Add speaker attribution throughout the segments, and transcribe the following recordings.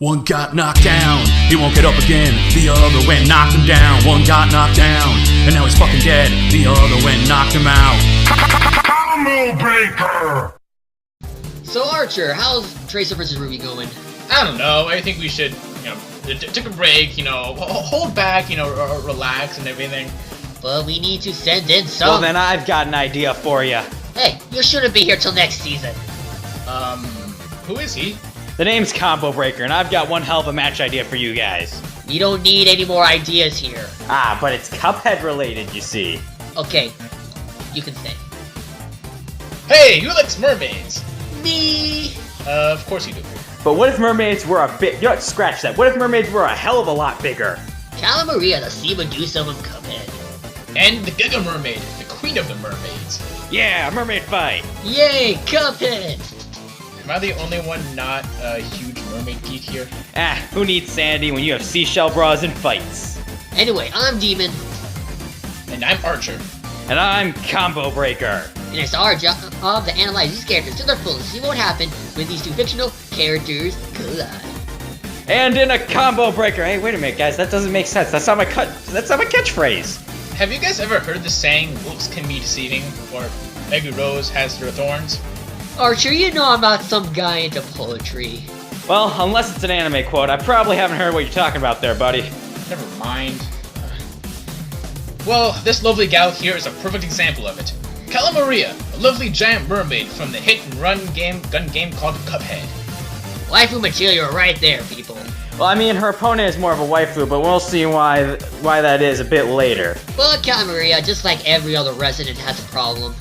Speaker 1: One got knocked down, he won't get up again. The other went knocked him down. One got knocked down, and now he's fucking dead. The other went knocked him out. Combo breaker!
Speaker 2: So Archer, how's Tracer vs. Ruby going?
Speaker 3: I don't know. I think we should, take a break, hold back, relax and everything.
Speaker 2: But we need to send in some.
Speaker 4: Well, then I've got an idea for you.
Speaker 2: Hey, you shouldn't be here till next season.
Speaker 3: Who is he?
Speaker 4: The name's Combo Breaker, and I've got one hell of a match idea for you guys.
Speaker 2: We don't need any more ideas here.
Speaker 4: Ah, but it's Cuphead related, you see.
Speaker 2: Okay, you can stay.
Speaker 3: Hey, who likes mermaids?
Speaker 2: Me!
Speaker 3: Of course you do.
Speaker 4: But what if mermaids were a bit... scratch that. What if mermaids were a hell of a lot bigger?
Speaker 2: Cala, the sea Medusa from Cuphead.
Speaker 3: And the Giga Mermaid, the queen of the mermaids.
Speaker 4: Yeah, mermaid fight.
Speaker 2: Yay, Cuphead!
Speaker 3: Am I the only one not a huge mermaid geek here?
Speaker 4: Ah, who needs sanity when you have seashell bras and fights?
Speaker 2: Anyway, I'm Demon.
Speaker 3: And I'm Archer.
Speaker 4: And I'm Combo Breaker.
Speaker 2: And it's our job to analyze these characters to their fullest, see what happened when these two fictional characters collide.
Speaker 4: And in a Combo Breaker. Hey, wait a minute, guys. That doesn't make sense. That's not my catchphrase.
Speaker 3: Have you guys ever heard the saying, looks can be deceiving, or every rose has their thorns?
Speaker 2: Archer, you know I'm not some guy into poetry.
Speaker 4: Well, unless it's an anime quote, I probably haven't heard what you're talking about there, buddy.
Speaker 3: Never mind. Well, this lovely gal here is a perfect example of it. Cala, a lovely giant mermaid from the hit-and-run gun game called Cuphead.
Speaker 2: Waifu material right there, people.
Speaker 4: Well, I mean, her opponent is more of a waifu, but we'll see why that is a bit later.
Speaker 2: But Cala, just like every other resident, has a problem.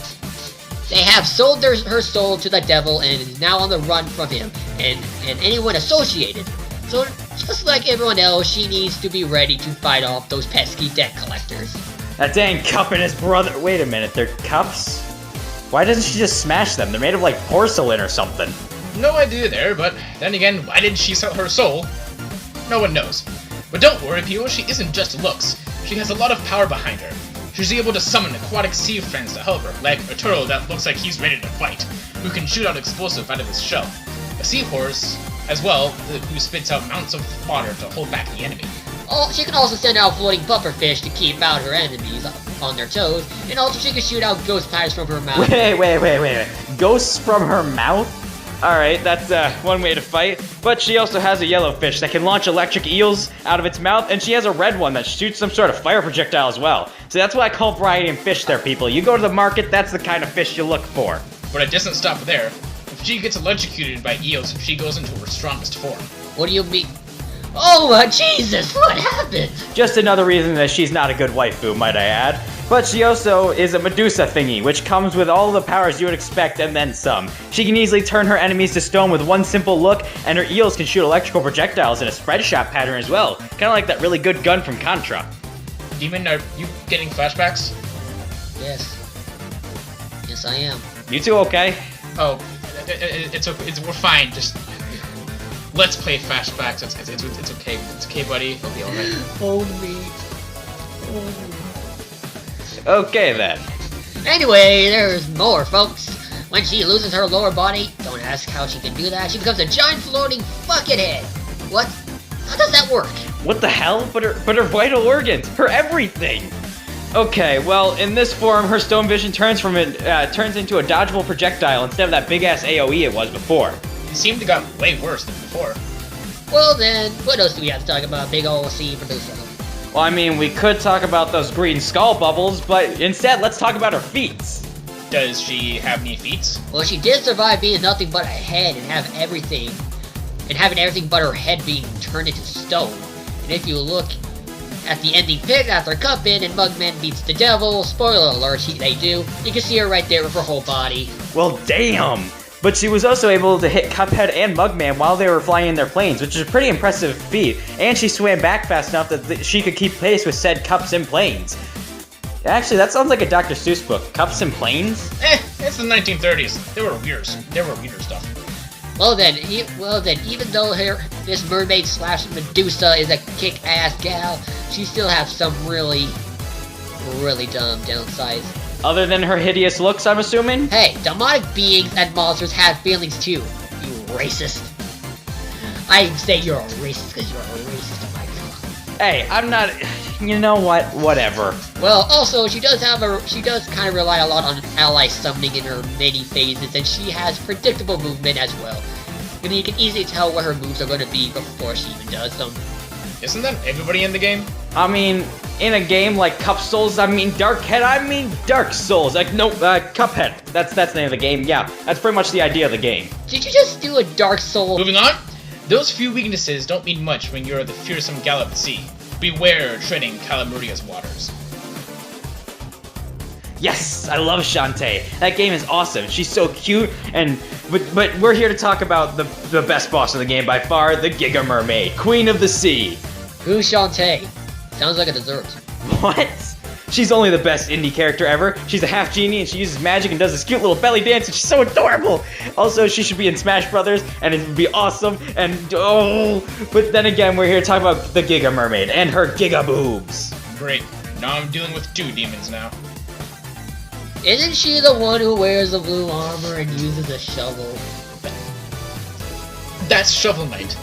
Speaker 2: They have sold her soul to the devil and is now on the run from him and anyone associated. So, just like everyone else, she needs to be ready to fight off those pesky debt collectors.
Speaker 4: That dang cup and his brother. Wait a minute, they're cups? Why doesn't she just smash them? They're made of like porcelain or something.
Speaker 3: No idea there, but then again, why did she sell her soul? No one knows. But don't worry, people, she isn't just looks. She has a lot of power behind her. She's able to summon aquatic sea friends to help her, like a turtle that looks like he's ready to fight, who can shoot out explosive out of his shell. A seahorse, as well, who spits out mountains of water to hold back the enemy.
Speaker 2: Oh, she can also send out floating pufferfish to keep out her enemies on their toes, and also she can shoot out ghost pipes from her mouth.
Speaker 4: Wait. Ghosts from her mouth? Alright, that's one way to fight. But she also has a yellow fish that can launch electric eels out of its mouth, and she has a red one that shoots some sort of fire projectile as well. So that's why I call variety in fish there, people. You go to the market, that's the kind of fish you look for.
Speaker 3: But it doesn't stop there. If she gets electrocuted by eels, she goes into her strongest form.
Speaker 2: What do you mean? Oh, Jesus, what happened?
Speaker 4: Just another reason that she's not a good waifu, might I add. But she also is a Medusa thingy, which comes with all the powers you would expect and then some. She can easily turn her enemies to stone with one simple look, and her eels can shoot electrical projectiles in a spread shot pattern as well. Kinda like that really good gun from Contra.
Speaker 3: Demon, are you getting flashbacks?
Speaker 2: Yes. Yes, I am.
Speaker 4: You two okay?
Speaker 3: Oh, it's okay. We're fine. Just let's play flashbacks. It's okay. It's okay, buddy. It'll be alright.
Speaker 2: Oh, me.
Speaker 4: Okay then.
Speaker 2: Anyway, there's more, folks. When she loses her lower body, don't ask how she can do that, she becomes a giant floating bucket head. What? How does that work?
Speaker 4: What the hell? But her vital organs, her everything. Okay, well, in this form, her stone vision turns into a dodgeable projectile instead of that big-ass AoE it was before.
Speaker 3: It seemed to got way worse than before.
Speaker 2: Well then, what else do we have to talk about, big ol' sea Medusa?
Speaker 4: Well, I mean, we could talk about those green skull bubbles, but instead, let's talk about her feats.
Speaker 3: Does she have any feats?
Speaker 2: Well, she did survive being nothing but a head and having everything but her head being turned into stone. And if you look at the ending pic after Cuphead and Mugman beats the devil, spoiler alert, they do, you can see her right there with her whole body.
Speaker 4: Well, damn! But she was also able to hit Cuphead and Mugman while they were flying in their planes, which is a pretty impressive feat. And she swam back fast enough that she could keep pace with said cups and planes. Actually, that sounds like a Dr. Seuss book. Cups and planes?
Speaker 3: It's the 1930s. They were weirder stuff.
Speaker 2: Well then, even though this mermaid / Medusa is a kick-ass gal, she still has some really dumb downsides.
Speaker 4: Other than her hideous looks, I'm assuming?
Speaker 2: Hey, demonic beings and monsters have feelings too, you racist. I say you're a racist because you're a racist, oh my god.
Speaker 4: Hey, I'm not. You know what? Whatever.
Speaker 2: Well, also, she does kind of rely a lot on ally summoning in her many phases, and she has predictable movement as well. I mean, you can easily tell what her moves are going to be before she even does them.
Speaker 3: Isn't that everybody in the game?
Speaker 4: I mean, in a game like Cup Souls, I mean Darkhead, I mean Dark Souls. Like, no, Cuphead. That's the name of the game. Yeah, that's pretty much the idea of the game.
Speaker 2: Did you just do a Dark Soul?
Speaker 3: Moving on. Those few weaknesses don't mean much when you're the fearsome Cala of the sea. Beware treading Calamuria's waters.
Speaker 4: Yes, I love Shantae. That game is awesome. She's so cute, but we're here to talk about the best boss in the game by far, the Giga Mermaid, Queen of the Sea.
Speaker 2: Who's Shantae? Sounds like a dessert.
Speaker 4: What? She's only the best indie character ever. She's a half genie and she uses magic and does this cute little belly dance and she's so adorable. Also, she should be in Smash Brothers and it would be awesome and but then again, we're here to talk about the Giga Mermaid and her Giga boobs.
Speaker 3: Great. Now I'm dealing with 2 demons now.
Speaker 2: Isn't she the one who wears the blue armor and uses a shovel?
Speaker 3: That's Shovel Knight.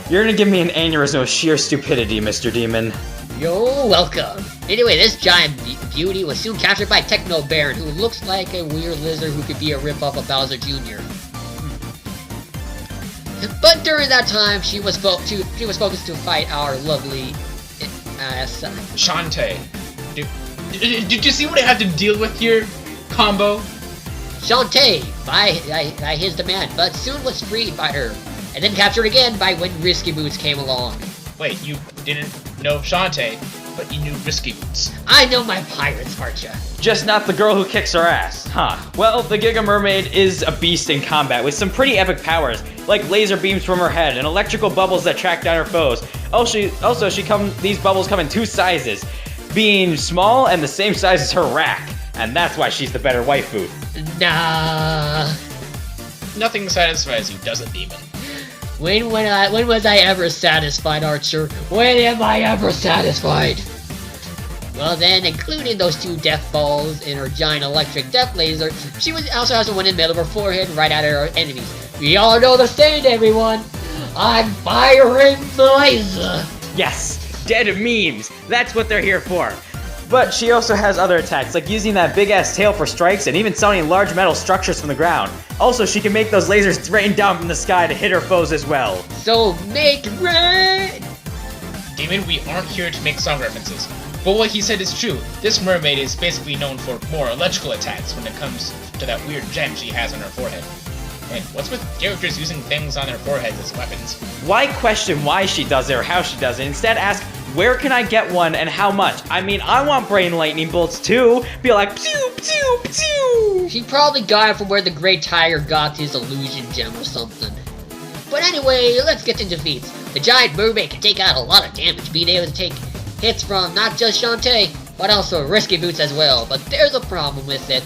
Speaker 4: You're gonna give me an aneurysm of sheer stupidity, Mr. Demon.
Speaker 2: You're welcome. Anyway, this giant beauty was soon captured by Techno Baron, who looks like a weird lizard who could be a ripoff of Bowser Jr. But during that time, she was focused to fight our lovely
Speaker 3: Shantae. Did you see what I have to deal with here? Combo?
Speaker 2: Shantae, by his demand, but soon was freed by her, and then captured again by when Risky Boots came along.
Speaker 3: Wait, you didn't know Shantae, but you knew Risky Boots.
Speaker 2: I know my pirates, Archer.
Speaker 4: Just not the girl who kicks her ass, huh? Well, the Giga Mermaid is a beast in combat with some pretty epic powers, like laser beams from her head and electrical bubbles that track down her foes. These bubbles come in 2 sizes, being small and the same size as her rack, and that's why she's the better waifu.
Speaker 2: Nah.
Speaker 3: Nothing satisfies you, does it, demon?
Speaker 2: When was I ever satisfied, Archer? When am I ever satisfied? Well then, including those 2 death balls in her giant electric death laser, she also has one in the middle of her forehead right at her enemies. We all know the saying, everyone. I'm firing the laser.
Speaker 4: Yes, dead memes. That's what they're here for. But she also has other attacks, like using that big-ass tail for strikes and even summoning large metal structures from the ground. Also, she can make those lasers rain down from the sky to hit her foes as well.
Speaker 2: So make rain!
Speaker 3: Demon, we aren't here to make song references. But what he said is true. This mermaid is basically known for more electrical attacks when it comes to that weird gem she has on her forehead. And what's with characters using things on their foreheads as weapons?
Speaker 4: Why question why she does it or how she does it? Instead ask, where can I get one and how much? I mean, I want brain lightning bolts too. Be like, pew, pew, pew.
Speaker 2: She probably got it from where the Great Tiger got his illusion gem or something. But anyway, let's get into defeats. The giant mermaid can take out a lot of damage, being able to take hits from not just Shantae, but also Risky Boots as well. But there's a problem with it.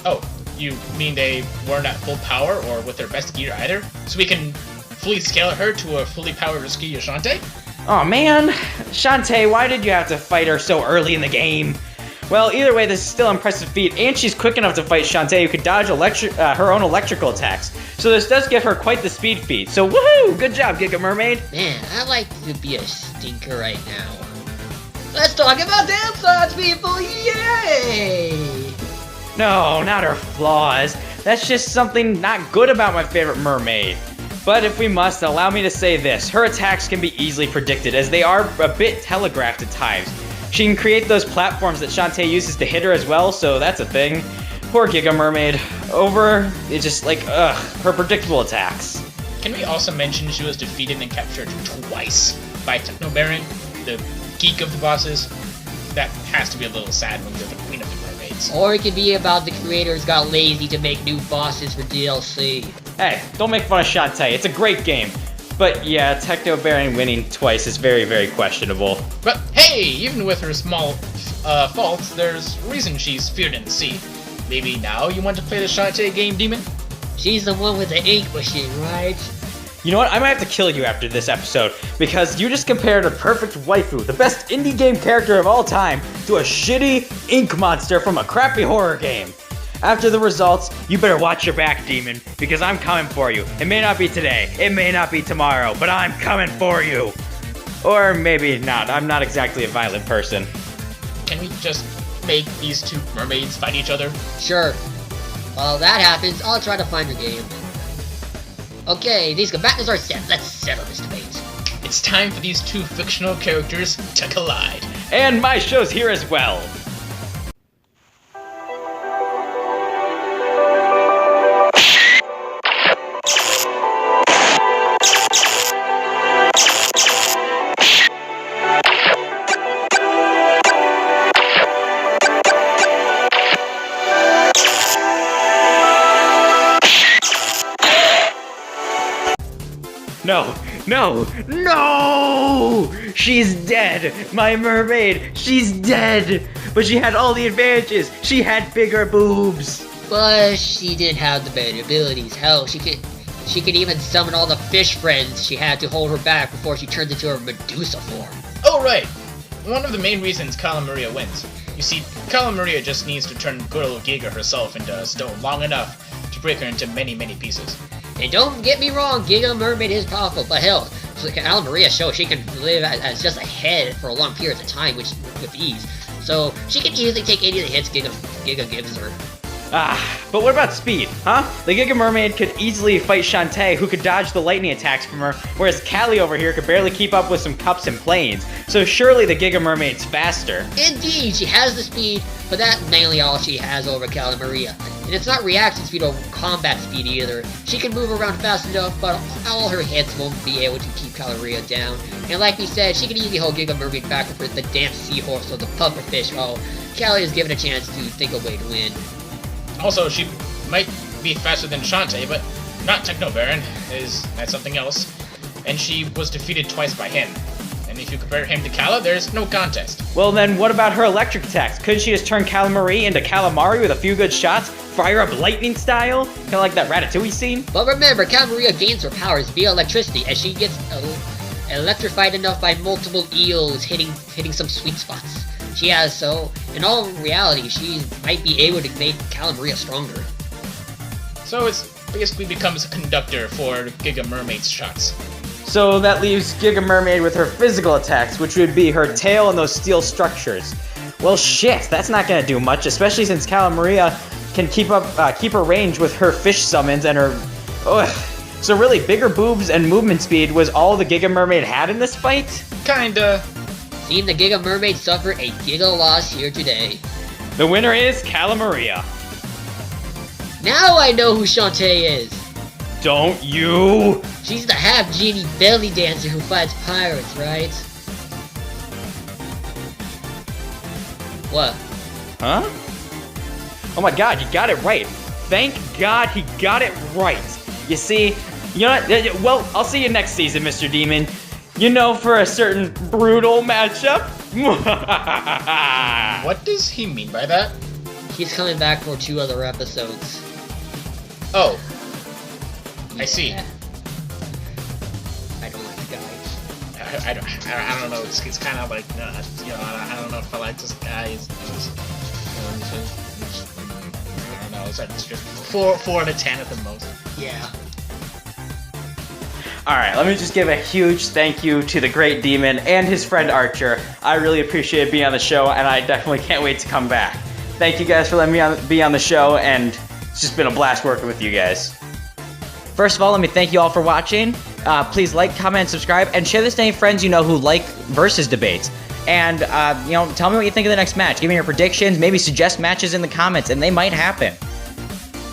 Speaker 3: Oh, you mean they weren't at full power or with their best gear either? So we can fully scale her to a fully powered Risky Shantae?
Speaker 4: Oh man, Shantae, why did you have to fight her so early in the game? Well, either way, this is still an impressive feat, and she's quick enough to fight Shantae, who could dodge her own electrical attacks. So this does give her quite the speed feat. So woohoo! Good job, Giga Mermaid.
Speaker 2: Man, I like to be a stinker right now. Let's talk about dance songs, people! Yay!
Speaker 4: No, not her flaws. That's just something not good about my favorite mermaid. But if we must, allow me to say this. Her attacks can be easily predicted, as they are a bit telegraphed at times. She can create those platforms that Shantae uses to hit her as well, so that's a thing. Poor Giga Mermaid. It's just like, her predictable attacks.
Speaker 3: Can we also mention she was defeated and captured twice by Techno Baron, the geek of the bosses? That has to be a little sad when you're the queen of the mermaids.
Speaker 2: Or it could be about the creators got lazy to make new bosses for DLC.
Speaker 4: Hey, don't make fun of Shantae. It's a great game. But yeah, Techno Baron winning twice is very, very questionable.
Speaker 3: But hey, even with her small faults, there's reason she's feared in the sea. Maybe now you want to play the Shantae game, Demon?
Speaker 2: She's the one with the ink machine, right?
Speaker 4: You know what? I might have to kill you after this episode, because you just compared a perfect waifu, the best indie game character of all time, to a shitty ink monster from a crappy horror game. After the results, you better watch your back, Demon, because I'm coming for you. It may not be today, it may not be tomorrow, but I'm coming for you. Or maybe not. I'm not exactly a violent person.
Speaker 3: Can we just make these two mermaids fight each other?
Speaker 2: Sure. While that happens, I'll try to find your game. Okay, these combatants are set. Let's settle this debate.
Speaker 3: It's time for these two fictional characters to collide.
Speaker 4: And my show's here as well. No, no, no! She's dead! My mermaid, she's dead! But she had all the advantages! She had bigger boobs!
Speaker 2: But she didn't have the better abilities. Hell, she could even summon all the fish friends she had to hold her back before she turned into her Medusa form.
Speaker 3: Oh, right! One of the main reasons Cala wins. You see, Cala just needs to turn good old Giga herself into stone long enough to break her into many, many pieces.
Speaker 2: And don't get me wrong, Giga Mermaid is powerful, but hell, so Cala shows she can live as just a head for a long period of time, with ease. So she can easily take any of the hits Giga gives her.
Speaker 4: But what about speed, huh? The Giga Mermaid could easily fight Shantae, who could dodge the lightning attacks from her, whereas Cala over here could barely keep up with some cups and planes. So surely the Giga Mermaid's faster.
Speaker 2: Indeed, she has the speed, but that's mainly all she has over Cala. And it's not reaction speed or combat speed either. She can move around fast enough, but all her hits won't be able to keep Cala down. And like we said, she can easily hold Giga Mermaid back with the damn seahorse or the pufferfish, while Cala is given a chance to think a way to win.
Speaker 3: Also, she might be faster than Shantae, but not Techno Baron. That's something else. And she was defeated twice by him. And if you compare him to Cala, there's no contest.
Speaker 4: Well then, what about her electric attacks? Couldn't she just turn Calamari into Calamari with a few good shots? Fire up lightning style? Kinda like that Ratatouille scene?
Speaker 2: But remember, Cala gains her powers via electricity as she gets electrified enough by multiple eels hitting some sweet spots. She has, so in all reality, she might be able to make Cala stronger.
Speaker 3: So it basically becomes a conductor for Giga Mermaid's shots.
Speaker 4: So that leaves Giga Mermaid with her physical attacks, which would be her tail and those steel structures. Well shit, that's not gonna do much, especially since Cala can keep her range with her fish summons and her... Ugh. So really, bigger boobs and movement speed was all the Giga Mermaid had in this fight?
Speaker 3: Kinda.
Speaker 2: Seeing the Giga Mermaid suffer a Giga loss here today.
Speaker 4: The winner is Cala.
Speaker 2: Now I know who Shantae is.
Speaker 4: Don't you?
Speaker 2: She's the half-genie belly dancer who fights pirates, right? What?
Speaker 4: Huh? Oh my god, you got it right. Thank God he got it right. You see, you know what? Well, I'll see you next season, Mr. Demon. You know, for a certain brutal matchup.
Speaker 3: What does he mean by that?
Speaker 2: He's coming back for 2 other episodes.
Speaker 3: Oh. I see.
Speaker 2: Yeah. I don't like the guy.
Speaker 3: I don't know. It's kind of like I don't know if I like this guy. I don't know. It's just 4 out of 10 at the most.
Speaker 2: Yeah.
Speaker 4: Alright, let me just give a huge thank you to the great Demon and his friend Archer. I really appreciate being on the show, and I definitely can't wait to come back. Thank you guys for letting me be on the show, and it's just been a blast working with you guys. First of all, let me thank you all for watching. Please like, comment, and subscribe, and share this to any friends you know who like versus debates. And, tell me what you think of the next match. Give me your predictions, maybe suggest matches in the comments, and they might happen.